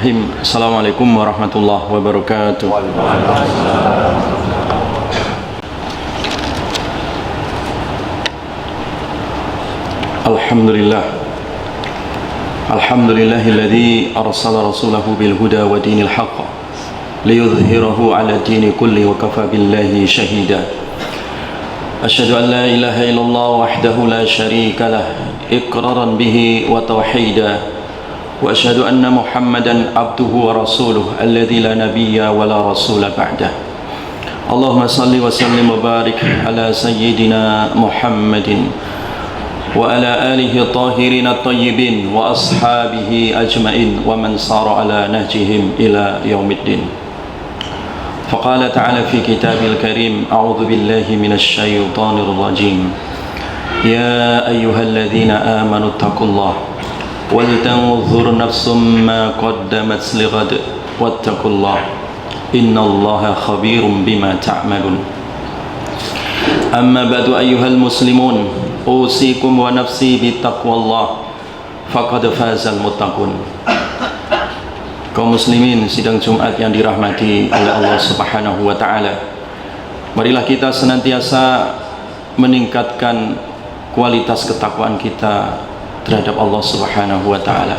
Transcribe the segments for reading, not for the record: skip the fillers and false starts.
Bismillahirrahmanirrahim. Assalamualaikum warahmatullahi wabarakatuh. Alhamdulillah. Alhamdulillahilladzi arsala rasulahu bil huda wa dinil haqq liyudhhirahu 'ala dini kulli wa kafa billahi shahida. Asyhadu an la ilaha illallah wahdahu la syarika lah iqraran bihi wa tauhida. وأشهد أن محمدا عبده ورسوله الذي لا نبي ولا رسول بعده اللهم صل وسلم وبارك على سيدنا محمد وعلى آله الطاهرين الطيبين وأصحابه أجمعين ومن صار على نهجهم إلى يوم الدين فقال تعالى في كتابه الكريم أعوذ بالله من الشيطان الرجيم يا أيها الذين آمنوا اتقوا الله ولتنظر نفس ما قدمت لغد واتقوا الله إن الله خبير بما تعملون أما بعد أيها المسلمون أوصيكم ونفسي بتقوى الله فقد فاز المتقون. Kaum muslimin sidang Jumat yang dirahmati oleh Allah Subhanahu wa taala. Marilah kita senantiasa meningkatkan kualitas ketakwaan kita terhadap Allah Subhanahu wa taala.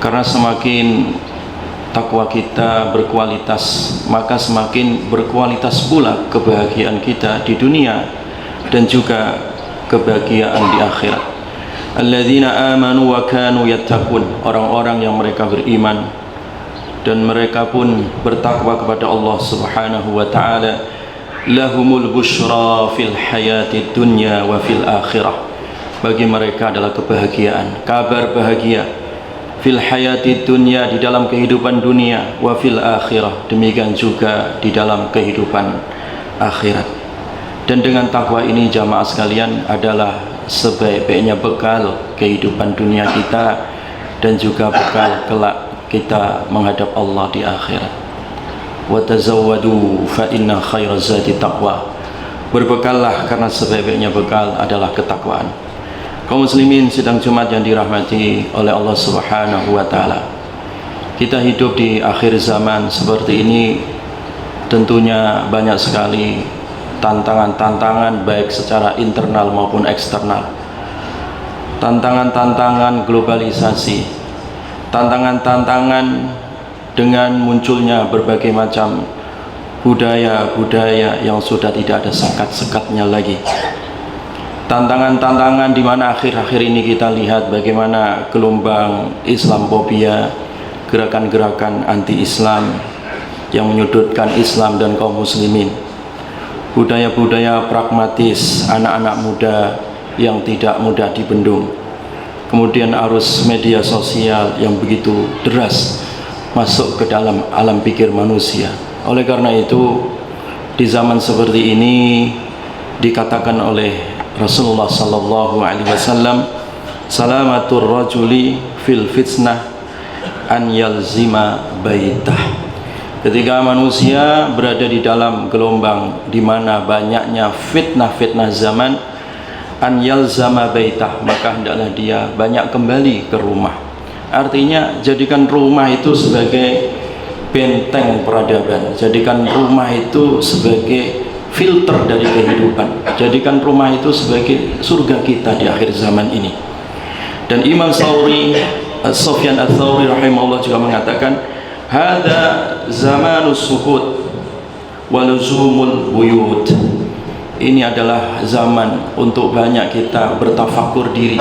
Karena semakin takwa kita berkualitas, maka semakin berkualitas pula kebahagiaan kita di dunia dan juga kebahagiaan di akhirat. Alladzina amanu wa kanu yattaqun, orang-orang yang mereka beriman dan mereka pun bertakwa kepada Allah Subhanahu wa taala. Lahumul busyra fil hayati dunya wa fil akhirah. Bagi mereka adalah kebahagiaan, kabar bahagia fil hayati dunya, di dalam kehidupan dunia, wa fil akhirah, demikian juga di dalam kehidupan akhirat. Dan dengan takwa ini jamaah sekalian adalah sebaik-baiknya bekal kehidupan dunia kita dan juga bekal kelak kita menghadap Allah di akhirat. Wa tazawwadu fa inna khairaz zadi taqwa. Berbekallah karena sebaik-baiknya bekal adalah ketakwaan. Kaum muslimin sidang Jumat yang dirahmati oleh Allah Subhanahu wa taala. Kita hidup di akhir zaman seperti ini, tentunya banyak sekali tantangan-tantangan baik secara internal maupun eksternal. Tantangan-tantangan globalisasi, tantangan-tantangan dengan munculnya berbagai macam budaya-budaya yang sudah tidak ada sekat-sekatnya lagi. Tantangan-tantangan di mana akhir-akhir ini kita lihat bagaimana gelombang Islamophobia, gerakan-gerakan anti-Islam yang menyudutkan Islam dan kaum muslimin, budaya-budaya pragmatis anak-anak muda yang tidak mudah dibendung, kemudian arus media sosial yang begitu deras masuk ke dalam alam pikir manusia. Oleh karena itu, di zaman seperti ini dikatakan oleh Rasulullah sallallahu alaihi wasallam, salamatur rajuli fil fitnah an yalzima baitah. Ketika manusia berada di dalam gelombang di mana banyaknya fitnah-fitnah zaman, an yalzama baitah, maka hendaklah dia banyak kembali ke rumah. Artinya jadikan rumah itu sebagai benteng peradaban, jadikan rumah itu sebagai filter dari kehidupan, jadikan rumah itu sebagai surga kita di akhir zaman ini. Dan Imam Sufyan Ats-Tsauri rahimahullah juga mengatakan, hadza zamanus suhud wa luzumul buyut. Ini adalah zaman untuk banyak kita bertafakur diri,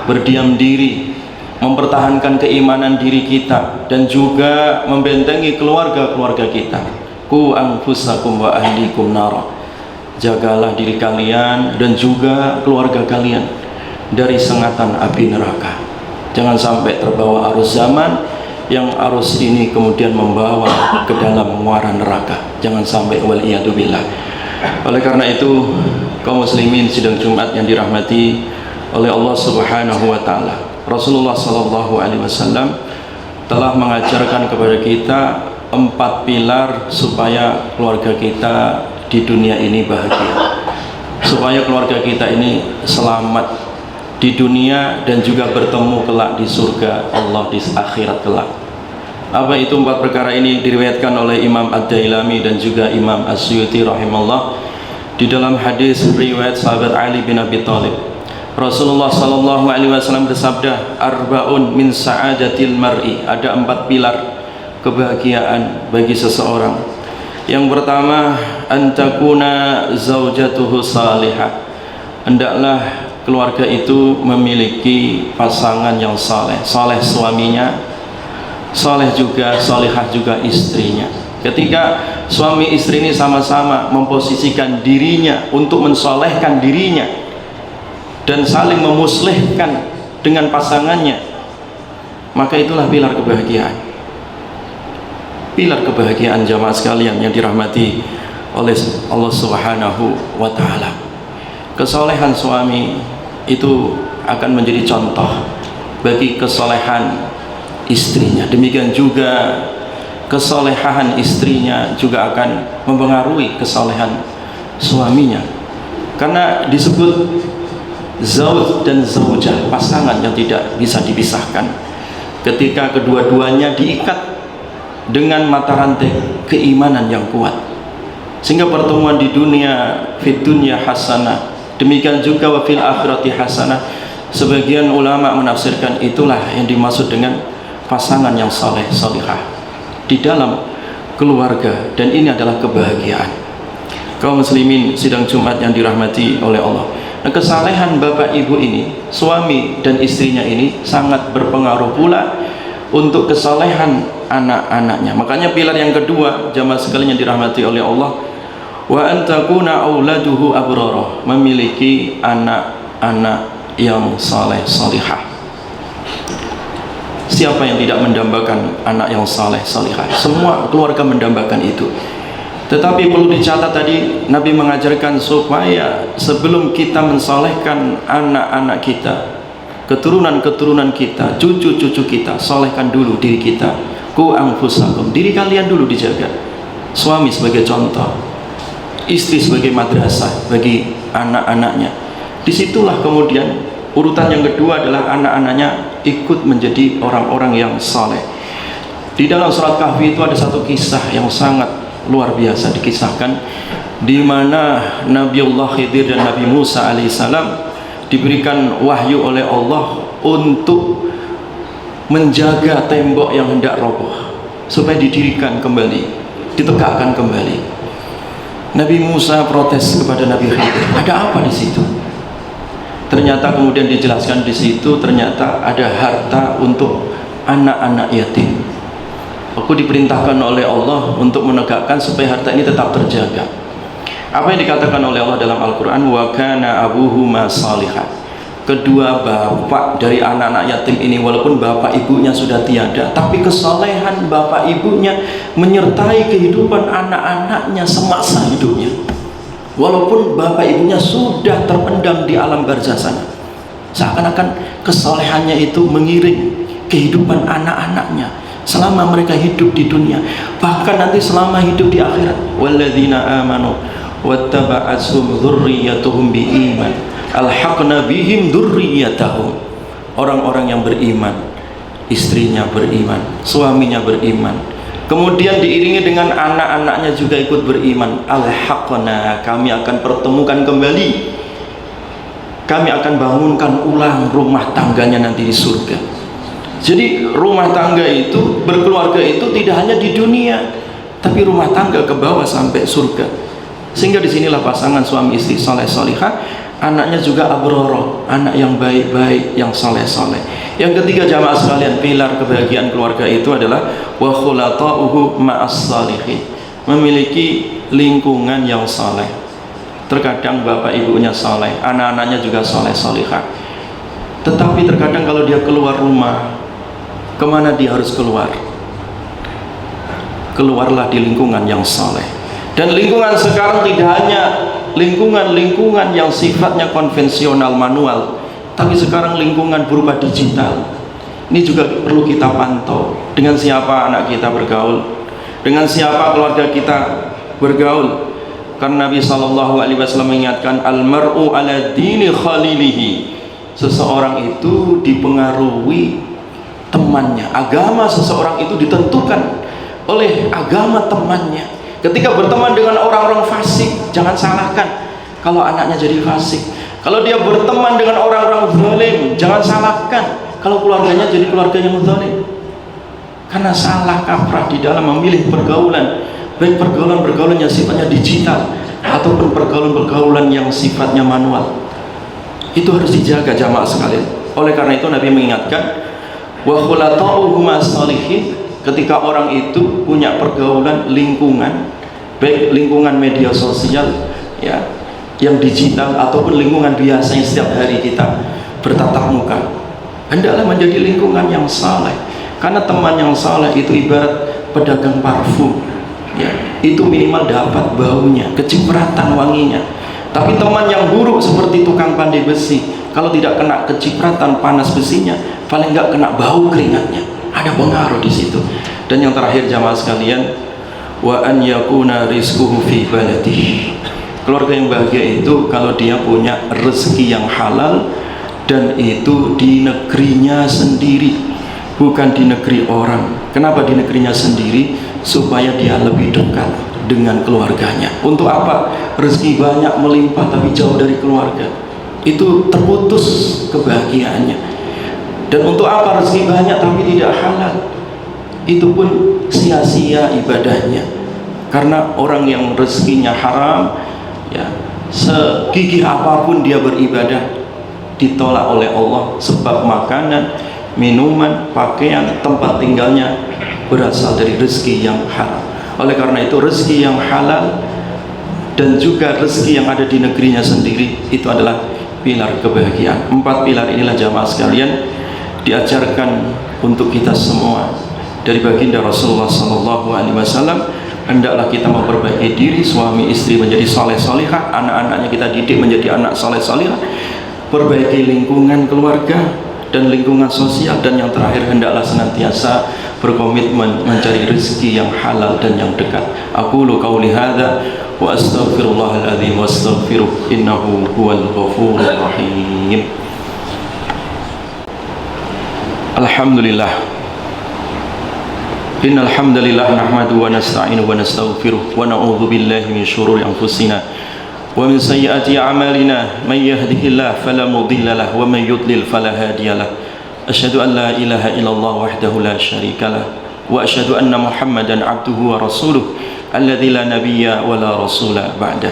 berdiam diri, mempertahankan keimanan diri kita dan juga membentengi keluarga-keluarga kita. Ku anfusakum wa ahlikum nara. Jagalah diri kalian dan juga keluarga kalian dari sengatan api neraka. Jangan sampai terbawa arus zaman yang arus ini kemudian membawa ke dalam muara neraka. Jangan sampai, wal iyadu billah. Oleh karena itu, kaum muslimin sidang Jumat yang dirahmati oleh Allah Subhanahu wa taala, Rasulullah sallallahu alaihi wasallam telah mengajarkan kepada kita 4 pilar supaya keluarga kita di dunia ini bahagia, supaya keluarga kita ini selamat di dunia dan juga bertemu kelak di surga Allah di akhirat kelak. Apa itu 4 perkara ini? Diriwayatkan oleh Imam Ad-Dailami dan juga Imam As-Suyuti rahimahullah di dalam hadis riwayat sahabat Ali bin Abi Thalib. Rasulullah sallallahu alaihi wasallam bersabda, "Arba'un min sa'adatil mar'i." Ada 4 pilar kebahagiaan bagi seseorang. Yang pertama, antakuna zaujatuhu salihah. Hendaklah keluarga itu memiliki pasangan yang saleh. Saleh suaminya, saleh juga, salihah juga istrinya. Ketika suami istri ini sama-sama memposisikan dirinya untuk mensolehkan dirinya dan saling memuslihkan dengan pasangannya, maka itulah pilar kebahagiaan. Pilar kebahagiaan jamaah sekalian yang dirahmati oleh Allah Subhanahu wa ta'ala. Kesolehan suami itu akan menjadi contoh bagi kesolehan istrinya. Demikian juga kesolehan istrinya juga akan mempengaruhi kesolehan suaminya. Karena disebut zauj dan zaujah, pasangan yang tidak bisa dipisahkan. Ketika kedua-duanya diikat dengan mata rantai keimanan yang kuat, sehingga pertemuan di dunia fid dunya hasanah, demikian juga wa fil akhirati hasanah. Sebagian ulama menafsirkan itulah yang dimaksud dengan pasangan yang saleh salihah di dalam keluarga, dan ini adalah kebahagiaan. Kaum muslimin sidang Jumat yang dirahmati oleh Allah. Nah, kesalehan bapak ibu ini, suami dan istrinya ini sangat berpengaruh pula untuk kesalehan anak-anaknya. Makanya pilar yang kedua jamaah sekalian yang dirahmati oleh Allah, wa antakuna auladuhu abrarah, memiliki anak-anak yang saleh salihah. Siapa yang tidak mendambakan anak yang saleh salihah? Semua keluarga mendambakan itu. Tetapi perlu dicatat tadi, Nabi mengajarkan supaya sebelum kita mensolehkan anak-anak kita, keturunan-keturunan kita, cucu-cucu kita, solehkan dulu diri kita. Ku anfusakum, diri kalian dulu dijaga. Suami sebagai contoh, istri sebagai madrasah bagi anak-anaknya. Disitulah kemudian urutan yang kedua adalah anak-anaknya ikut menjadi orang-orang yang saleh. Di dalam surat Kahfi itu ada satu kisah yang sangat luar biasa dikisahkan, di mana Nabiullah Khidir dan Nabi Musa alaihissalam diberikan wahyu oleh Allah untuk menjaga tembok yang hendak roboh supaya didirikan kembali, ditegakkan kembali. Nabi Musa protes kepada Nabi Khidir, ada apa di situ? Ternyata kemudian dijelaskan di situ ternyata ada harta untuk anak-anak yatim. Aku diperintahkan oleh Allah untuk menegakkan supaya harta ini tetap terjaga. Apa yang dikatakan oleh Allah dalam Al-Quran, wa kana abuhuma salihah. Kedua bapak dari anak-anak yatim ini, walaupun bapak ibunya sudah tiada, tapi kesalehan bapak ibunya menyertai kehidupan anak-anaknya semasa hidupnya. Walaupun bapak ibunya sudah terpendam di alam barzah sana, seakan-akan kesalehannya itu mengiring kehidupan anak-anaknya selama mereka hidup di dunia, bahkan nanti selama hidup di akhirat. Walladzina amanu wattaba'athum dzurriyyatuhum biiman alhaqna bihim dzurriyyatahum. Orang-orang yang beriman, istrinya beriman, suaminya beriman, kemudian diiringi dengan anak-anaknya juga ikut beriman. Alhaqna, kami akan pertemukan kembali, kami akan bangunkan ulang rumah tangganya nanti di surga. Jadi rumah tangga itu, berkeluarga itu tidak hanya di dunia, tapi rumah tangga ke bawah sampai surga. Sehingga disinilah pasangan suami istri saleh salihah, anaknya juga abroro, anak yang baik-baik, yang saleh-saleh. Yang ketiga jamaah sekalian, pilar kebahagiaan keluarga itu adalah wa khulata'uhu ma'as salihin, memiliki lingkungan yang saleh. Terkadang bapak ibunya saleh, anak-anaknya juga saleh salihah. Tetapi terkadang kalau dia keluar rumah, kemana dia harus keluar? Keluarlah di lingkungan yang saleh. Dan lingkungan sekarang tidak hanya lingkungan-lingkungan yang sifatnya konvensional manual, tapi sekarang lingkungan berupa digital. Ini juga perlu kita pantau. Dengan siapa anak kita bergaul, dengan siapa keluarga kita bergaul. Karena Nabi SAW mengingatkan, al-mar'u ala dini khalilihi, seseorang itu dipengaruhi temannya. Agama seseorang itu ditentukan oleh agama temannya. Ketika berteman dengan orang-orang fasik, jangan salahkan kalau anaknya jadi fasik. Kalau dia berteman dengan orang-orang zalim, jangan salahkan kalau keluarganya jadi keluarga yang zalim. Karena salah kaprah di dalam memilih pergaulan, baik pergaulan-pergaulan yang sifatnya digital ataupun pergaulan-pergaulan yang sifatnya manual. Itu harus dijaga jamaah sekalian. Oleh karena itu Nabi mengingatkan, wa khulata'uhum as-salihin, ketika orang itu punya pergaulan lingkungan, baik lingkungan media sosial ya, yang digital ataupun lingkungan biasa yang setiap hari kita bertatap muka, hendaklah menjadi lingkungan yang saleh. Karena teman yang saleh itu ibarat pedagang parfum ya, itu minimal dapat baunya, kecipratan wanginya. Tapi teman yang buruk seperti tukang pandai besi, kalau tidak kena kecipratan panas besinya, paling nggak kena bau keringatnya, ada pengaruh di situ. Dan yang terakhir jamaah sekalian, wa an yakuna rizquhu fi baladihi. Keluarga yang bahagia itu kalau dia punya rezeki yang halal dan itu di negerinya sendiri, bukan di negeri orang. Kenapa di negerinya sendiri? Supaya dia lebih dekat dengan keluarganya. Untuk apa? Rezeki banyak melimpah tapi jauh dari keluarga, itu terputus kebahagiaannya. Dan untuk apa rezeki banyak tapi tidak halal? Itu pun sia-sia ibadahnya. Karena orang yang rezekinya haram ya, segigih apapun dia beribadah ditolak oleh Allah, sebab makanan, minuman, pakaian, tempat tinggalnya berasal dari rezeki yang haram. Oleh karena itu rezeki yang halal dan juga rezeki yang ada di negerinya sendiri itu adalah pilar kebahagiaan. 4 pilar inilah jamaah sekalian diajarkan untuk kita semua dari baginda Rasulullah SAW. Hendaklah kita memperbaiki diri, suami istri menjadi soleh solihah, anak-anaknya kita didik menjadi anak soleh solihah, perbaiki lingkungan keluarga dan lingkungan sosial, dan yang terakhir hendaklah senantiasa berkomitmen mencari rezeki yang halal dan yang dekat. Aqulu qauli hadza wa astaghfirullahal adzim wastaghfiruh innahu huwal ghafurur rahim. Alhamdulillah, innal hamdalillah nahmaduhu wa nasta'inuhu wa nastaghfiruh wa na'udzu billahi min shururi anfusina wa min sayyiati a'malina may yahdihillahu fala mudilla lahu wa may yudlil fala hadiya lahu. Asyhadu an la ilaha illallah wahdahu la syarika lah wa asyhadu anna Muhammadan abduhu wa rasuluh alladzi la nabiyya wa la rasula ba'dah.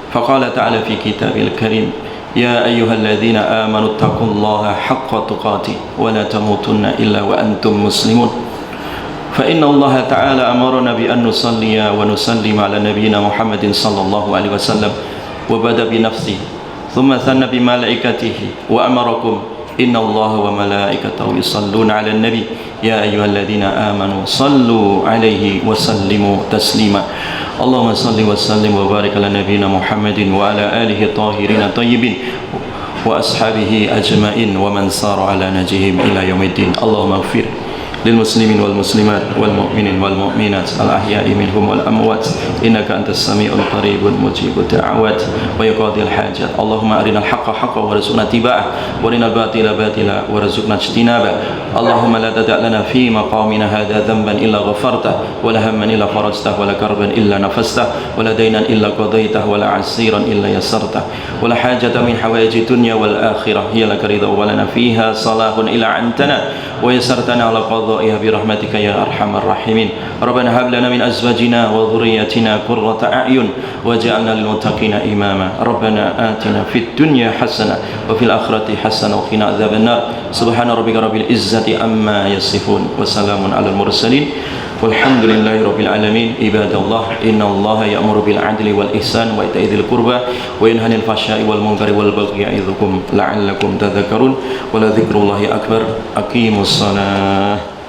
Faqala ta'ala fi kitabil karim, ya ayyuhalladzina amanu taqullaha haqqa tuqatih wa la tamutunna illa wa antum muslimun. Fa inna Allah ta'ala amarna bi an nusalliya wa nusallima ala nabiyyina Muhammadin sallallahu alaihi wasallam wa bada bi nafsihi thumma thanna bi malaikatihi wa amarakum inna Allah wa malaikatahu yusalluna ala nabi ya ayyuhalladzina amanu sallu alaihi wa sallimu taslima. Allahumma salli wa sallim wa barik ala nabiyyina Muhammadin wa ala alihi tahirin tayyibin wa ashabihi ajmain wa man sara ala najihim ila yaumiddin. Allahumma ighfir للمسلمين والمسلمات والمؤمنين والمؤمنات الأحياء منهم والأموات إنك أنت السميع القريب مجيب الدعوات ويقاضي الحاجات. اللهم أرنا الحق حقا وارزقنا اتباعه وارنا الباطل باطلا وارزقنا اجتنابه. اللهم لا تدع لنا في مقامنا هذا ذنبا إلا غفرته ولا هما إلا فرجته ولا كربا إلا نفسته ولا دينا إلا قضيته ولا عسيرا إلا يسرته ولا حاجة من حوائج الدنيا والآخرة هي لك رضا ولنا فيها صلاح إلا عنتنا ويسرتنا على قضائها برحمتك يا أرحم الراحمين. ربنا هب لنا من أزواجنا وذريتنا قرة أعين واجعلنا للمتقين إماما. ربنا آتنا في الدنيا حسنة وفي الآخرة حسنة وقنا عذاب النار. سبحان ربك رب العزة عما يصفون وسلام على المرسلين والحمد لله رب العالمين. عباد الله إن الله يأمر بالعدل والإحسان وإيتاء ذي القربى وينهى عن الفحشاء والمنكر والبغي يعظكم لعلكم تذكرون ولذكر الله أكبر. أقيموا الصلاة.